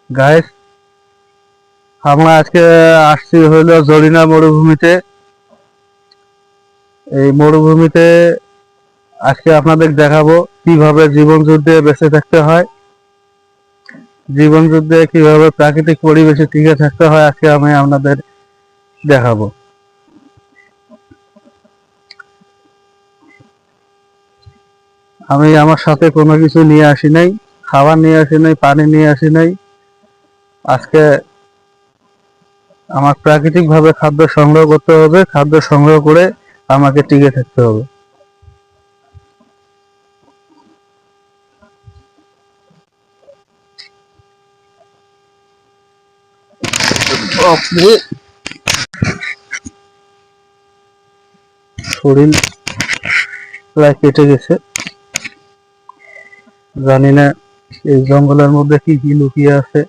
Guys, আমরা আজকে আসছি হইলো জরিনা মরুভূমিতে। এই মরুভূমিতে আজকে আপনাদের দেখাবো কিভাবে জীবন যুদ্ধে বেঁচে থাকতে হয়, জীবন যুদ্ধে কিভাবে প্রাকৃতিক পরিবেশে টিকে থাকতে হয়, আজকে আমি আপনাদের দেখাবো। আমি আমার সাথে কোনো কিছু নিয়ে আসি নাই, খাবার নিয়ে আসি নাই, পানি নিয়ে আসি নাই। আজকে আমার প্রাকৃতিক ভাবে খাদ্য সংগ্রহ করতে হবে, খাদ্য সংগ্রহ করে আমাকে টিকে থাকতে হবে। শরীর প্রায় কেটে গেছে, জানি না এই জঙ্গলের মধ্যে কি কি লুকিয়ে আছে।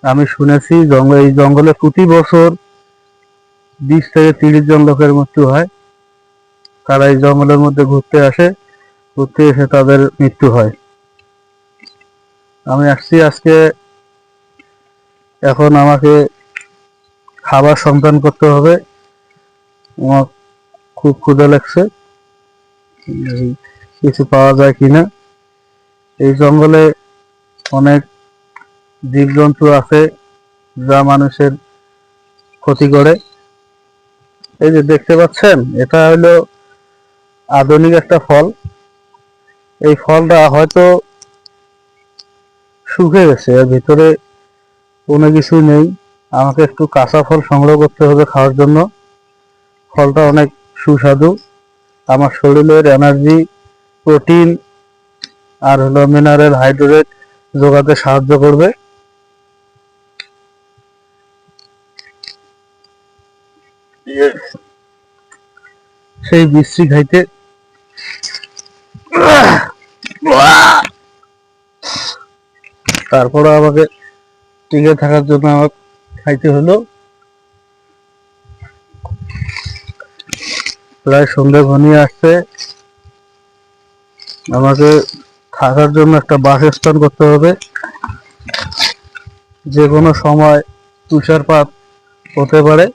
আমি শুনেছি এই জঙ্গলে প্রতি বছর 20 থেকে 30 জন লোকের মৃত্যু হয়। তারা এই জঙ্গলের মধ্যে ঘুরতে আসে, ঘুরতে এসে তাদের মৃত্যু হয়। আমি আসছি আজকে, এখন আমাকে খাবার সন্ধান করতে হবে। আমার খুব ক্ষুধা লাগছে, কিছু পাওয়া যায় কিনা। এই জঙ্গলে অনেক জীবজন্তু আছে যা মানুষের ক্ষতি করে। এই যে দেখতে পাচ্ছেন, এটা হলো আধুনিক একটা ফল। এই ফলটা হয়তো শুকিয়ে গেছে, এর ভিতরে কোনো কিছু নেই। আমাকে একটু কাঁচা ফল সংগ্রহ করতে হবে খাওয়ার জন্য। ফলটা অনেক সুস্বাদু, আমার শরীরের এনার্জি, প্রোটিন আর হলো মিনারেল, হাইড্রেট যোগাতে সাহায্য করবে। সেই বিশ্রী খাইতে তারপরে আমাকে টিকে থাকার জন্য আমার খাইতে হলো। প্রায় সন্ধ্যা ঘনিয়ে আসছে, আমাকে থাকার জন্য একটা বাসস্থান করতে হবে। যে কোনো সময় তুষারপাত হতে পারে।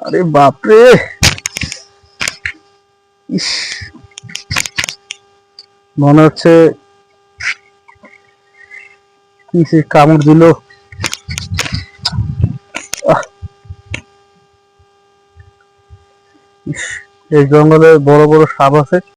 আরে বাপরে, ইস, মনে হচ্ছে কি কামড় দিল। এই জঙ্গলে বড় বড় সাপ আছে।